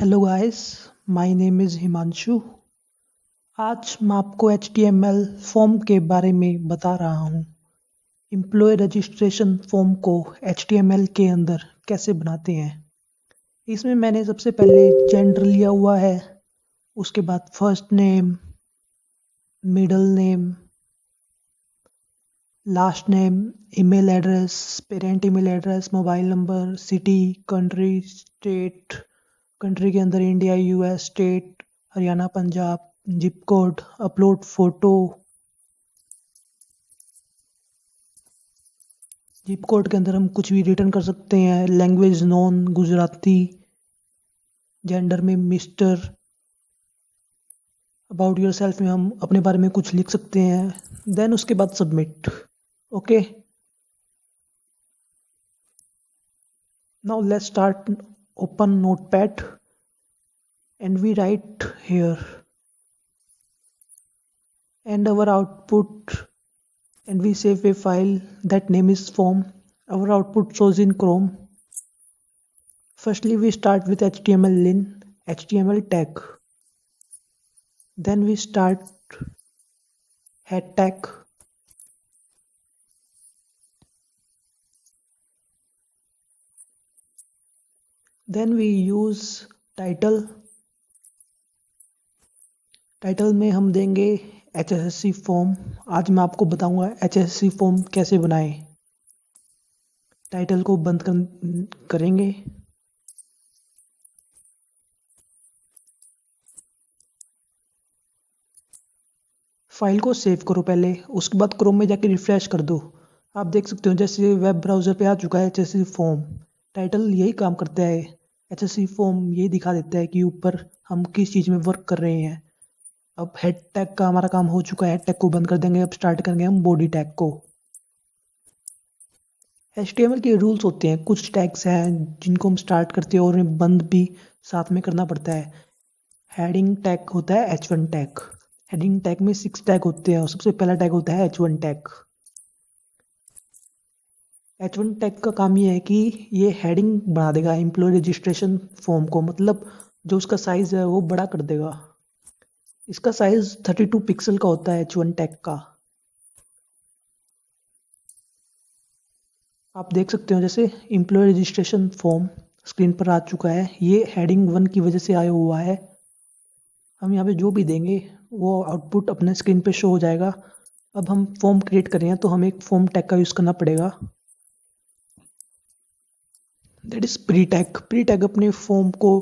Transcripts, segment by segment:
Hello guys, my name is Himanshu. आज मैं आपको HTML फॉर्म के बारे में बता रहा हूँ। एम्प्लॉय रजिस्ट्रेशन फॉर्म को HTML के अंदर कैसे बनाते हैं। इसमें मैंने सबसे पहले जेंडर लिया हुआ है, उसके बाद first name, middle name, last name, email address, parent email address, mobile number, city, country, state, country के अंदर India, US, state Haryana, Punjab, zip code, upload photo. Zip code के अंदर हम कुछ भी रिटर्न कर सकते हैं। लैंग्वेज नॉन गुजराती, जेंडर में मिस्टर। अबाउट योर सेल्फ में हम अपने बारे में कुछ लिख सकते हैं। देन उसके बाद submit. Okay, now let's start. Open notepad and we write here and our output, and we save a file that name is form. Our output shows in Chrome. Firstly we start with HTML line, HTML tag, then we start head tag, then we use title में हम देंगे HSC form. आज मैं आपको बताऊंगा HSC form कैसे बनाएं। Title को बंद करेंगे। फाइल को सेव करो पहले, उसके बाद क्रोम में जाके रिफ्रेश कर दो। आप देख सकते हो जैसे वेब ब्राउज़र पे आ चुका है HSC फॉर्म। टाइटल यही काम करता है, HSC फॉर्म यही दिखा देता है कि ऊपर हम किस चीज़ में वर्क कर रहे हैं। अब हेड टैग का हमारा काम हो चुका है, हेड टैग को बंद कर देंगे। अब स्टार्ट करेंगे हम बॉडी टैग को। HTML के रूल्स होते हैं, कुछ टैग्स हैं जिनको हम स्टार्ट करते हैं और उन्हें बंद भी साथ में करना पड़ता है। हेडिंग टैग होता है H1 टैग। हेडिंग टैग में 6 टैग होते हैं और सबसे पहला टैग होता है H1 टैग। H1 टैग का काम ये है कि ये हेडिंग बना देगा एम्प्लॉय रजिस्ट्रेशन फॉर्म को, मतलब जो उसका साइज़ है वो बड़ा कर देगा। इसका साइज़ 32 पिक्सल का होता है H1 टैग का। आप देख सकते हो जैसे एम्प्लॉय रजिस्ट्रेशन फॉर्म स्क्रीन पर आ चुका है। ये हेडिंग 1 की वजह से आया हुआ है। हम यहाँ पे जो भी देंगे वो आउटपुट अपने स्क्रीन पे शो हो जाएगा। अब हम फॉर्म क्रिएट कर रहे हैं तो हमें एक फॉर्म टैग का यूज़ करना पड़ेगा, that is pre tag. Pre tag अपने फॉर्म को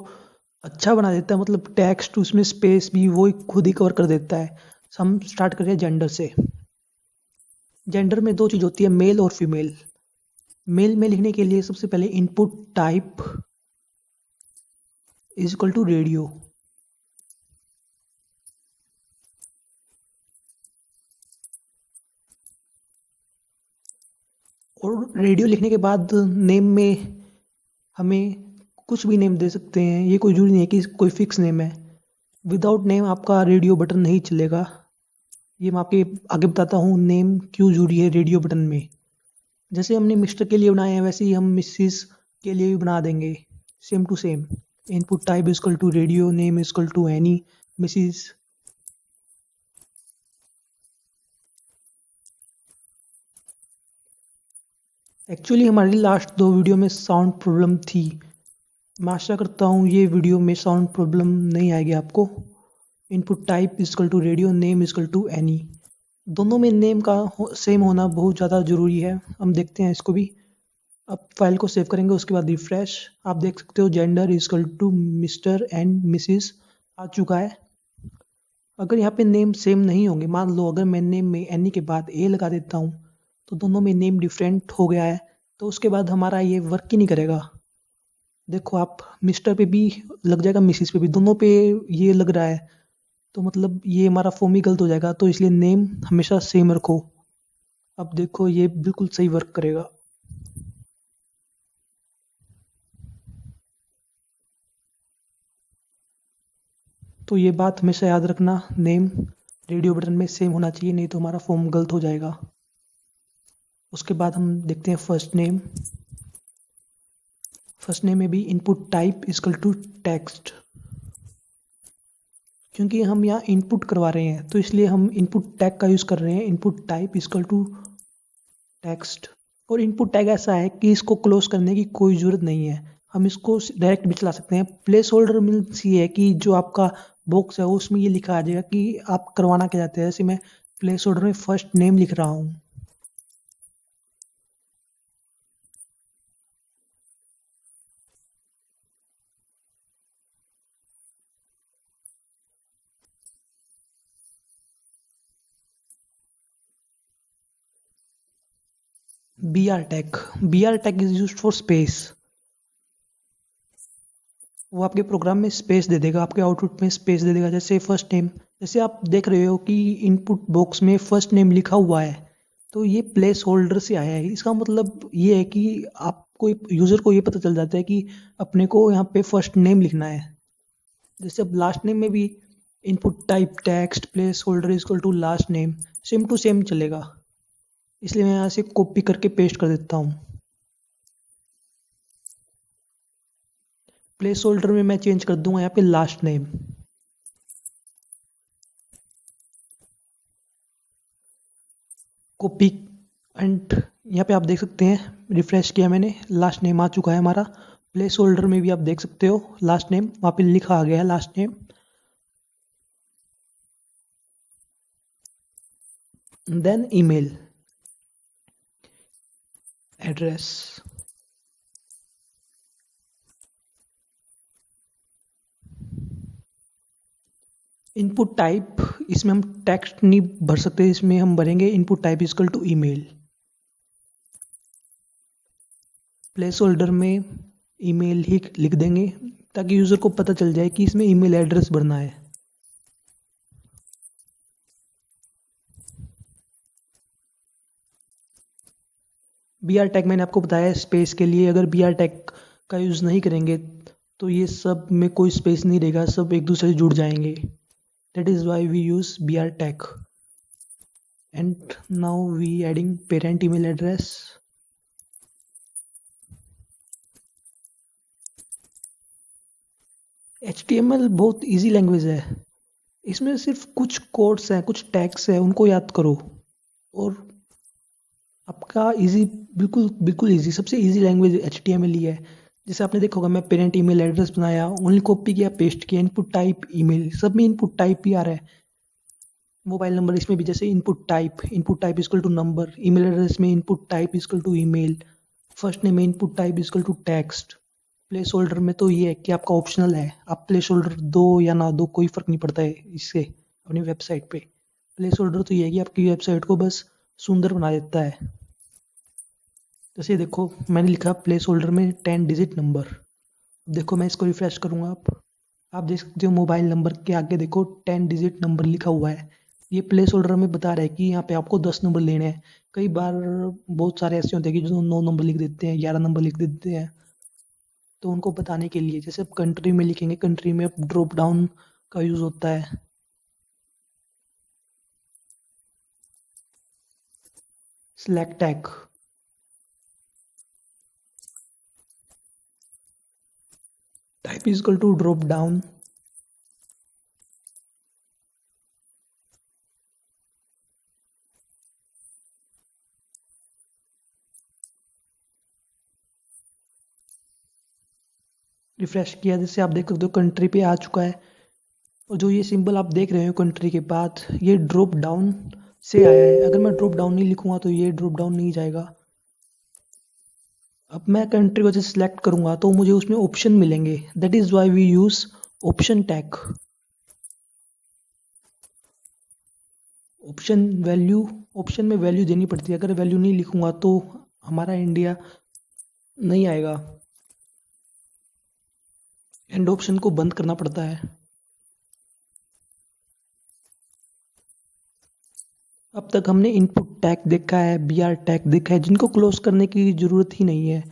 अच्छा बना देता है, मतलब टेक्स्ट उसमें स्पेस भी वो खुद ही कवर कर देता है। हम स्टार्ट कर रहे हैं जेंडर से। जेंडर में 2 चीज़ होती है, मेल और फीमेल। मेल में लिखने के लिए सबसे पहले input type is equal to radio. और रेडियो लिखने के बाद नेम में हमें कुछ भी नेम दे सकते हैं, ये कोई जरूरी नहीं है कि कोई फिक्स नेम है। विदाउट नेम आपका रेडियो बटन नहीं चलेगा। ये मैं आपके आगे बताता हूँ नेम क्यों जरूरी है रेडियो बटन में। जैसे हमने मिस्टर के लिए बनाए हैं वैसे ही हम मिसिस के लिए भी बना देंगे, same to same. Input type is equal to radio, name is equal to any, मिसिस। एक्चुअली हमारी लास्ट 2 वीडियो में साउंड प्रॉब्लम थी। मैं आशा करता हूँ ये वीडियो में साउंड प्रॉब्लम नहीं आएगी आपको। Input type is equal to radio, name is equal to any. दोनों में नेम का सेम होना बहुत ज़्यादा ज़रूरी है। हम देखते हैं इसको भी। अब फाइल को सेव करेंगे, उसके बाद रिफ्रेश। आप देख सकते हो gender is equal to mister and Mrs आ चुका है। अगर यहाँ पे नेम सेम नहीं होंगे, मान लो अगर मैं नेम में एनी के बाद ए लगा देता हूँ तो दोनों में नेम डिफरेंट हो गया है, तो उसके बाद हमारा ये वर्क ही नहीं करेगा। देखो आप मिस्टर पे भी लग जाएगा, मिसिस पे भी, दोनों पे ये लग रहा है, तो मतलब ये हमारा फॉर्म ही गलत हो जाएगा। तो इसलिए नेम हमेशा सेम रखो। अब देखो ये बिल्कुल सही वर्क करेगा। तो ये बात हमेशा याद रखना, नेम रेडियो बटन में सेम होना चाहिए, नहीं तो हमारा फॉर्म गलत हो जाएगा। उसके बाद हम देखते हैं फर्स्ट नेम। फर्स्ट नेम में भी input type equal to text. क्योंकि हम यहाँ इनपुट करवा रहे हैं तो इसलिए हम इनपुट टैग का यूज़ कर रहे हैं। Input type equal to text. और इनपुट टैग ऐसा है कि इसको क्लोज करने की कोई ज़रूरत नहीं है, हम इसको डायरेक्ट भी चला सकते हैं। प्लेस होल्डर मीन्स ये है कि जो आपका बॉक्स है उसमें ये लिखा आ जाएगा कि आप करवाना क्या चाहते हैं। जैसे मैं प्लेस होल्डर में फर्स्ट नेम लिख रहा हूँ। B R tag is use for space. वो आपके प्रोग्राम में स्पेस दे देगा, आपके आउटपुट में स्पेस दे देगा। जैसे फर्स्ट नेम, जैसे आप देख रहे हो कि इनपुट बॉक्स में फर्स्ट नेम लिखा हुआ है तो ये प्लेस होल्डर से आया है। इसका मतलब ये है कि आपको यूज़र को ये पता चल जाता है कि अपने को यहाँ पे फर्स्ट नेम लिखना है। जैसे अब लास्ट नेम में भी input type text placeholder equal to last name, same to same चलेगा। इसलिए मैं यहाँ से कॉपी करके पेस्ट कर देता हूँ। प्लेस होल्डर में मैं चेंज कर दूंगा यहाँ पे लास्ट नेम। कॉपी एंड यहाँ पे आप देख सकते हैं रिफ्रेश किया मैंने, लास्ट नेम आ चुका है हमारा। प्लेस होल्डर में भी आप देख सकते हो लास्ट नेम वहाँ पे लिखा आ गया है last name. Then email address, input type, इसमें हम टेक्स्ट नहीं भर सकते, इसमें हम भरेंगे input type equal to email. Placeholder में ईमेल ही लिख देंगे ताकि यूज़र को पता चल जाए कि इसमें ईमेल एड्रेस भरना है। बी आर टैग मैंने आपको बताया स्पेस के लिए। अगर बी आर टैग का यूज़ नहीं करेंगे तो ये सब में कोई स्पेस नहीं रहेगा, सब एक दूसरे से जुड़ जाएंगे। That is why we use B R tag. And now we adding parent email address. HTML बहुत इजी लैंग्वेज है, इसमें सिर्फ कुछ कोड्स हैं, कुछ टैग्स हैं, उनको याद करो और आपका इजी, बिल्कुल बिल्कुल इजी, सबसे इजी लैंग्वेज HTML ही है। जैसे आपने देखा होगा मैं पेरेंट ईमेल एड्रेस बनाया, ओनली कॉपी किया पेस्ट किया, इनपुट टाइप ईमेल, सब में इनपुट टाइप ही आ रहा है। मोबाइल नंबर इसमें भी जैसे input type equal to number, email address में input type equal to email, first name में input type equal to text. Placeholder में तो ये है कि आपका ऑप्शनल है, आप प्लेस होल्डर दो या ना दो कोई फ़र्क नहीं पड़ता है इससे अपनी वेबसाइट पे। प्लेस होल्डर तो ये है कि आपकी वेबसाइट को बस सुंदर बना देता है। जैसे देखो मैंने लिखा प्लेस होल्डर में 10 डिजिट नंबर। देखो मैं इसको रिफ्रेश करूँगा, आप देख सकते हो मोबाइल नंबर के आगे देखो 10 डिजिट नंबर लिखा हुआ है। ये प्लेस होल्डर में बता रहा है कि यहाँ पे आपको 10 नंबर लेने हैं। कई बार बहुत सारे ऐसे होते हैं कि जो 9 नंबर लिख देते हैं, 11 नंबर लिख देते हैं। तो उनको बताने के लिए जैसे आप कंट्री में लिखेंगे, कंट्री में ड्रॉप डाउन का यूज़ होता है। Select tag, type is equal to drop down, refresh किया जैसे आप देख सकते हो कंट्री पे आ चुका है। और जो ये सिंबल आप देख रहे हो कंट्री के बाद, ये ड्रॉप डाउन से आया है। अगर मैं ड्रॉप डाउन नहीं लिखूंगा तो ये ड्रॉप डाउन नहीं जाएगा। अब मैं कंट्री को जैसे सिलेक्ट करूंगा तो मुझे उसमें ऑप्शन मिलेंगे, that is why we use option tag. Option value, option में वैल्यू देनी पड़ती है, अगर वैल्यू नहीं लिखूंगा तो हमारा इंडिया नहीं आएगा, एंड ऑप्शन को बंद करना पड़ता है। अब तक हमने इनपुट टैग देखा है, बी आर टैग देखा है, जिनको क्लोज करने की ज़रूरत ही नहीं है।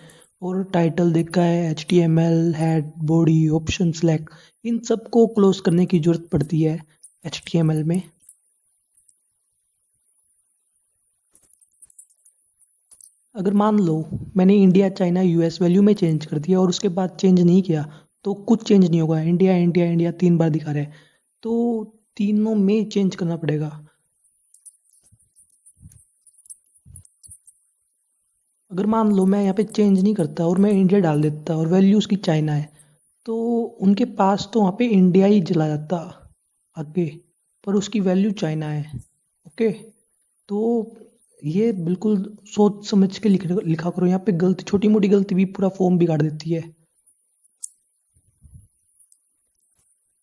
और टाइटल देखा है, HTML, head, body, option select, इन सब को क्लोज करने की ज़रूरत पड़ती है HTML में। अगर मान लो मैंने इंडिया चाइना US वैल्यू में चेंज कर दिया और उसके बाद चेंज नहीं किया तो कुछ चेंज नहीं होगा। इंडिया इंडिया इंडिया 3 बार दिखा रहा है। तो तीनों में चेंज करना पड़ेगा। अगर मान लो मैं यहाँ पे चेंज नहीं करता और मैं इंडिया डाल देता और वैल्यू उसकी चाइना है, तो उनके पास तो वहाँ पे इंडिया ही चला जाता आगे, पर उसकी वैल्यू चाइना है। ओके, तो ये बिल्कुल सोच समझ के लिखा करो। यहाँ पे गलती, छोटी मोटी गलती भी पूरा फॉर्म बिगाड़ देती है।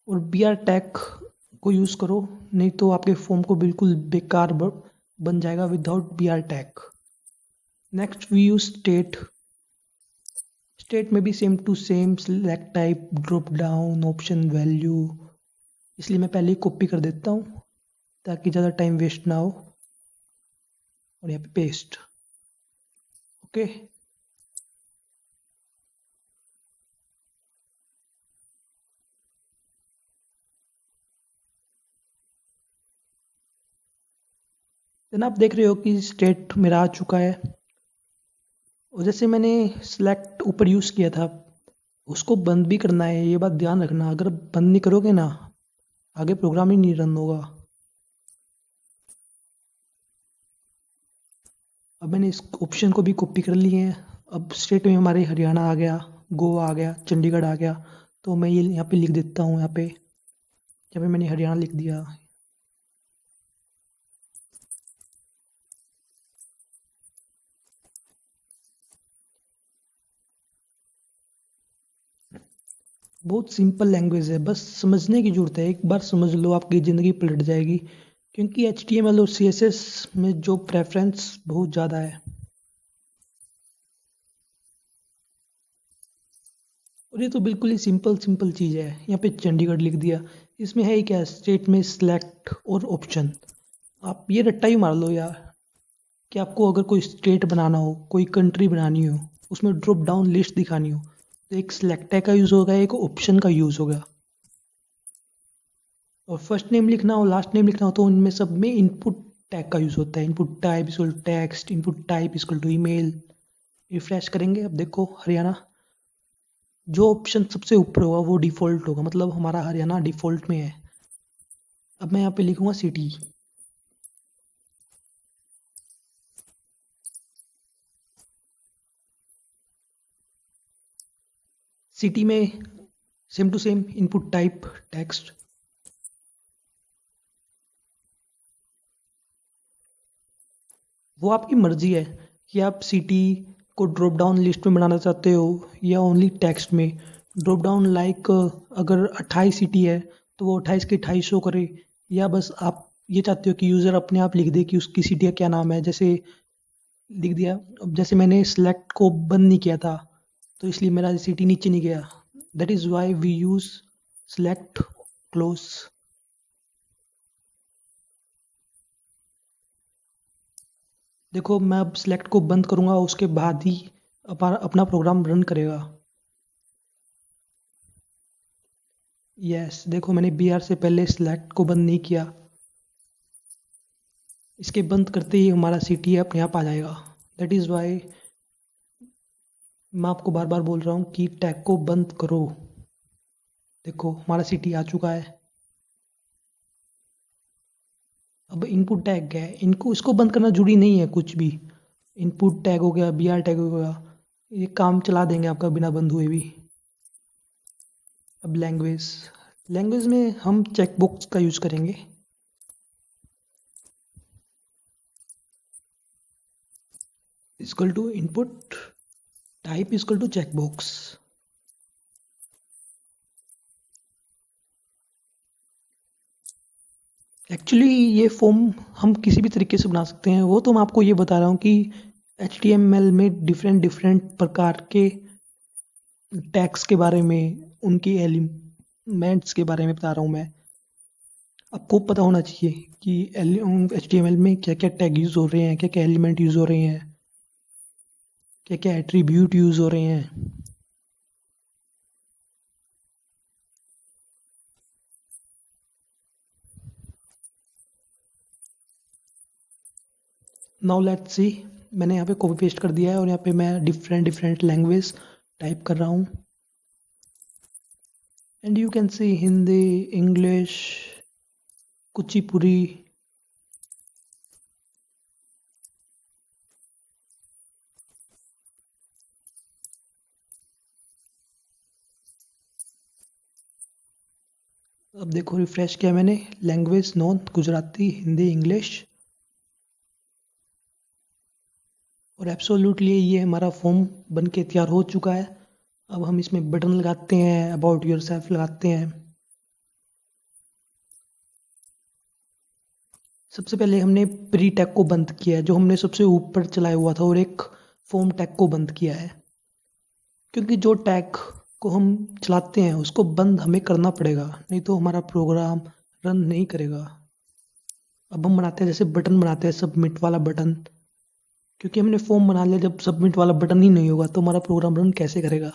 और बी आर टैग को यूज़ करो, नहीं तो आपके फॉर्म को बिल्कुल बेकार बन जाएगा without B R tag. Next we use state. State में भी same to same, select type, drop down, option, value. इसलिए मैं पहले ही कॉपी कर देता हूँ ताकि ज़्यादा टाइम वेस्ट ना हो। और यहाँ पे पेस्ट। ओके, देन आप देख रहे हो कि स्टेट मेरा आ चुका है। और जैसे मैंने सिलेक्ट ऊपर यूज़ किया था, उसको बंद भी करना है, ये बात ध्यान रखना। अगर बंद नहीं करोगे ना, आगे प्रोग्राम ही नहीं रन होगा। अब मैंने इस ऑप्शन को भी कॉपी कर लिए हैं। अब स्टेट में हमारे हरियाणा आ गया, गोवा आ गया, चंडीगढ़ आ गया। तो मैं ये यहाँ पे लिख देता हूँ। यहाँ पे मैंने हरियाणा लिख दिया। बहुत सिंपल लैंग्वेज है, बस समझने की ज़रूरत है। एक बार समझ लो आपकी ज़िंदगी पलट जाएगी। क्योंकि HTML और CSS में जो प्रेफरेंस बहुत ज़्यादा है। और ये तो बिल्कुल ही सिंपल सिंपल चीज़ है। यहाँ पे चंडीगढ़ लिख दिया। इसमें है ही क्या, स्टेट में सिलेक्ट और ऑप्शन। आप ये रट्टा ही मार लो यार, कि आपको अगर कोई स्टेट बनाना हो, कोई कंट्री बनानी हो, उसमें ड्रॉप डाउन लिस्ट दिखानी हो, तो एक सिलेक्ट का यूज़ होगा, एक ऑप्शन का यूज़ होगा। और फर्स्ट नेम लिखना हो, लास्ट नेम लिखना हो, तो उनमें सब में इनपुट टैग का यूज़ होता है। Input type equal text, input type equal to email. Refresh करेंगे, अब देखो हरियाणा, जो ऑप्शन सबसे ऊपर होगा वो डिफ़ॉल्ट होगा, मतलब हमारा हरियाणा डिफ़ॉल्ट में है। अब मैं यहाँ पे लिखूँगा सिटी। सिटी में same to same input type text. वो आपकी मर्जी है कि आप सिटी को ड्रॉप डाउन लिस्ट में बनाना चाहते हो या ओनली टेक्स्ट में। ड्रॉप डाउन लाइक, अगर 28 सिटी है तो वो 28 के 28 शो करे, या बस आप ये चाहते हो कि यूज़र अपने आप लिख दे कि उसकी सिटी का क्या नाम है, जैसे लिख दिया। अब जैसे मैंने सेलेक्ट को बंद नहीं किया था, तो इसलिए मेरा सिटी नीचे नहीं गया। That is why we use select close. देखो मैं अब सेलेक्ट को बंद करूँगा, उसके बाद ही अपना प्रोग्राम रन करेगा। यस, देखो मैंने बी आर से पहले सेलेक्ट को बंद नहीं किया। इसके बंद करते ही हमारा सिटी अपने आप आ जाएगा। दैट इज़ वाई मैं आपको बार बार बोल रहा हूँ कि टैग को बंद करो। देखो हमारा सिटी आ चुका है। अब इनपुट टैग है, इनको इसको बंद करना जरूरी नहीं है कुछ भी। इनपुट टैग हो गया, बी आर टैग हो गया, ये काम चला देंगे आपका बिना बंद हुए भी। अब लैंग्वेज, लैंग्वेज में हम चेकबॉक्स का यूज़ करेंगे। Equal to input type equal to checkbox. Actually ये फॉर्म हम किसी भी तरीके से बना सकते हैं। वो तो मैं आपको ये बता रहा हूँ कि HTML में डिफरेंट डिफरेंट प्रकार के टैग्स के बारे में, उनकी एलिमेंट्स के बारे में बता रहा हूँ मैं। आपको पता होना चाहिए कि HTML में क्या क्या टैग यूज़ हो रहे हैं, क्या क्या एलिमेंट यूज़ हो रहे हैं, क्या क्या एट्रीब्यूट यूज़ हो रहे हैं। नाउ लेट्स सी, मैंने यहाँ पे कॉपी पेस्ट कर दिया है और यहाँ पे मैं डिफरेंट डिफरेंट लैंग्वेज टाइप कर रहा हूँ। and you can see Hindi, English, Kuchipuri. अब देखो रिफ्रेश किया मैंने, language non Gujarati, Hindi, English, और एब्सोल्युटली ये हमारा फॉर्म बन के तैयार हो चुका है। अब हम इसमें बटन लगाते हैं, अबाउट योर सेल्फ लगाते हैं। सबसे पहले हमने प्री टैग को बंद किया है, जो हमने सबसे ऊपर चलाया हुआ था, और एक फॉर्म टैग को बंद किया है, क्योंकि जो टैग को हम चलाते हैं उसको बंद हमें करना पड़ेगा, नहीं तो हमारा प्रोग्राम रन नहीं करेगा। अब हम बनाते हैं, जैसे बटन बनाते हैं सबमिट वाला बटन, क्योंकि हमने फॉर्म बना लिया, जब सबमिट वाला बटन ही नहीं होगा तो हमारा प्रोग्राम रन कैसे करेगा।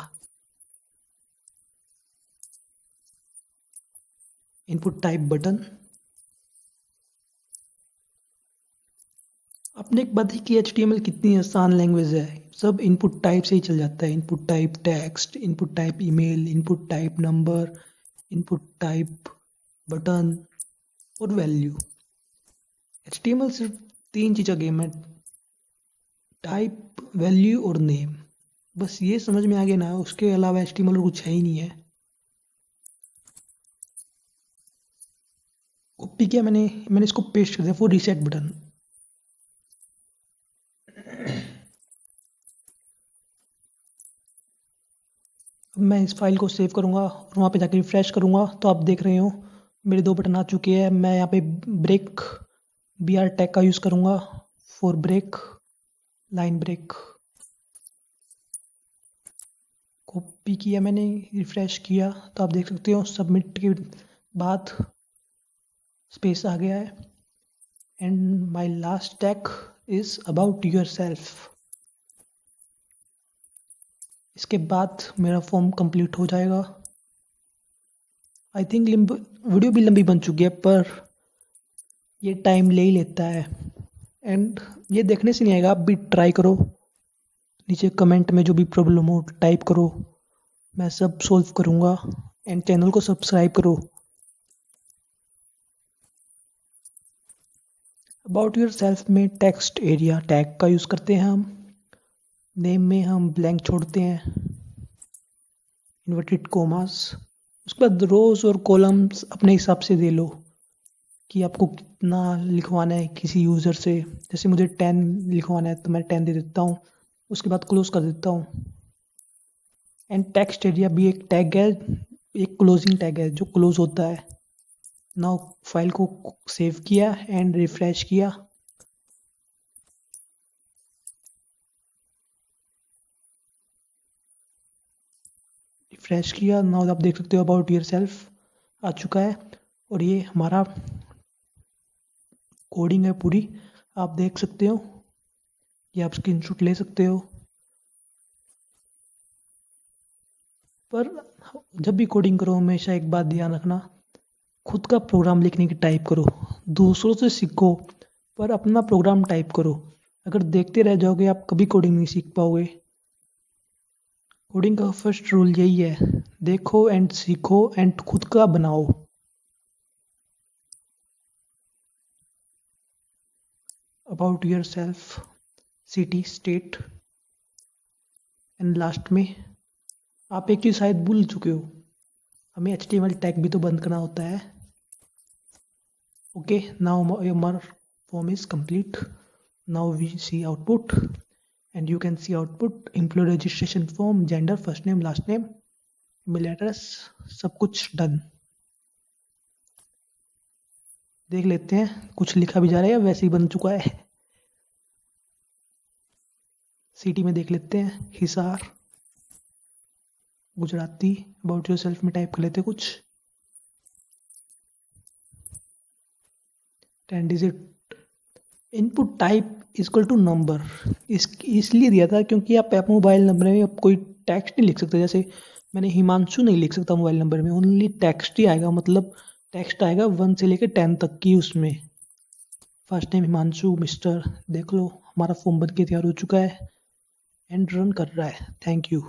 Input type button. आपने एक बात ही कि HTML कितनी आसान लैंग्वेज है, सब इनपुट टाइप से ही चल जाता है। Input type text, input type email, input type number, input type button और वैल्यू। HTML सिर्फ 3 चीज़ का गेम है, टाइप, वैल्यू और नेम। बस ये समझ में आ गया ना, उसके अलावा HTML और कुछ है ही नहीं है। कॉपी किया मैंने इसको पेस्ट कर दिया फॉर रीसेट बटन। अब मैं इस फाइल को सेव करूँगा और वहाँ पे जाकर रिफ्रेश करूँगा, तो आप देख रहे हो मेरे 2 बटन आ चुके हैं। मैं यहाँ पे ब्रेक BR टैग का यूज़ करूँगा for break, line break. Copy किया मैंने, रिफ्रेश किया तो आप देख सकते हो सबमिट के बाद स्पेस आ गया है। And my last tag is about your self. इसके बाद मेरा फॉर्म कंप्लीट हो जाएगा। आई थिंक वीडियो भी लंबी बन चुकी है, पर ये टाइम ले ही लेता है, एंड ये देखने से नहीं आएगा। आप भी ट्राई करो, नीचे कमेंट में जो भी प्रॉब्लम हो टाइप करो, मैं सब सॉल्व करूँगा। एंड चैनल को सब्सक्राइब करो। अबाउट योर सेल्फ में टेक्स्ट एरिया टैग का यूज़ करते हैं हम। नेम में हम ब्लैंक छोड़ते हैं, इन्वर्टेड कोमास। उसके बाद रोज और कॉलम्स अपने हिसाब से दे लो कि आपको कितना लिखवाना है किसी यूज़र से। जैसे मुझे 10 लिखवाना है तो मैं 10 दे देता हूँ, उसके बाद क्लोज कर देता हूँ। एंड टेक्स्ट एरिया भी एक टैग है, एक क्लोजिंग टैग है जो क्लोज होता है। नाउ फाइल को सेव किया एंड रिफ्रेश किया। रिफ्रेश किया, नाउ आप देख सकते हो अबाउट योर सेल्फ आ चुका है, और ये हमारा कोडिंग है पूरी, आप देख सकते हो। ये आप स्क्रीनशॉट ले सकते हो। पर जब भी कोडिंग करो हमेशा एक बात ध्यान रखना, खुद का प्रोग्राम लिखने की टाइप करो। दूसरों से सीखो पर अपना प्रोग्राम टाइप करो। अगर देखते रह जाओगे आप कभी कोडिंग नहीं सीख पाओगे। कोडिंग का फर्स्ट रूल यही है, देखो एंड सीखो एंड खुद का बनाओ। About your self, city, state, and last में आप एक चीज़ शायद भूल चुके हो, हमें HTML टैग भी तो बंद करना होता है। Okay, now our form is complete. Now we see output, and you can see output, employee registration form, gender, first name, last name, email address, सब कुछ डन। देख लेते हैं कुछ लिखा भी जा रहा है या वैसे ही बन चुका है। सिटी में देख लेते हैं, Hisar, Gujarati. About yourself में टाइप कर लेते हैं कुछ, 10 digit. Input type equal to number इसलिए दिया था क्योंकि आप मोबाइल नंबर में आप कोई टेक्स्ट नहीं लिख सकते। जैसे मैंने हिमांशु नहीं लिख सकता मोबाइल नंबर में, ओनली टेक्स्ट ही आएगा, मतलब टेक्स्ट आएगा 1 से लेकर 10 तक की। उसमें फर्स्ट नेम हिमांशु, मिस्टर। देख लो हमारा फॉर्म बन के तैयार हो चुका है एंड रन कर रहा है। Thank you.